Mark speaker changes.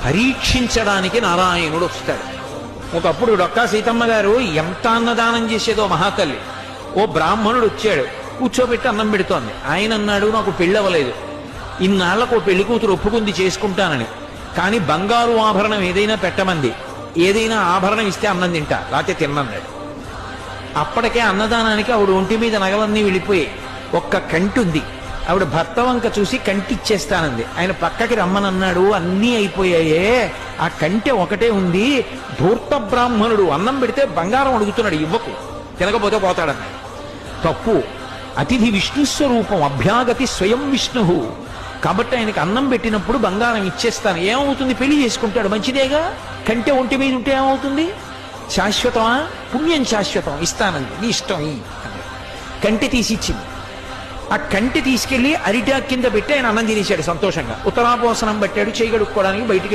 Speaker 1: పరీక్షించడానికి నారాయణుడు వస్తాడు. ఒకప్పుడు డొక్కా సీతమ్మ గారు ఎంత అన్నదానం చేసేదో మహాతల్లి. ఓ బ్రాహ్మణుడు వచ్చాడు, కూర్చోబెట్టి అన్నం పెడుతోంది. ఆయన అన్నాడు, నాకు పెళ్ళవలేదు, ఇన్నాళ్లకు ఓ పెళ్లి కూతురు ఒప్పుకుంది చేసుకుంటానని, కానీ బంగారు ఆభరణం ఏదైనా పెట్టమంది, ఏదైనా ఆభరణం ఇస్తే అన్నం తింటా, లేకపోతే తిన్నన్నాడు. అప్పటికే అన్నదానానికి ఆవిడ ఒంటి మీద నగలన్నీ వెళ్ళిపోయి ఒక్క కంటి ఉంది. ఆవిడ భర్త వంక చూసి కంటి ఇచ్చేస్తానంది. ఆయన పక్కకి రమ్మనన్నాడు, అన్నీ అయిపోయాయే, ఆ కంటె ఒకటే ఉంది. ధూర్త బ్రాహ్మణుడు అన్నం పెడితే బంగారం అడుగుతున్నాడు, ఇవ్వకు, తినకపోతే పోతాడన్నాడు. తప్పు. అతిథి విష్ణుస్వరూపం, అభ్యాగతి స్వయం విష్ణు. కాబట్టి ఆయనకి అన్నం పెట్టినప్పుడు బంగారం ఇచ్చేస్తాను. ఏమవుతుంది? పెళ్లి చేసుకుంటాడు, మంచిదేగా. కంటె ఒంటి మీద ఉంటే ఏమవుతుంది? శాశ్వతమా? పుణ్యం శాశ్వతం, ఇస్తానంది, నీ ఇష్టం ఈ అన్నాడు. కంటె తీసి ఇచ్చింది. ఆ కంటి తీసుకెళ్లి అరిటాక్ కింద పెట్టి ఆయన అన్నం తినేశాడు సంతోషంగా. ఉత్తరాపోసనం పట్టాడు, చేయి కడుక్కోవడానికి బయటికి వెళ్ళాడు.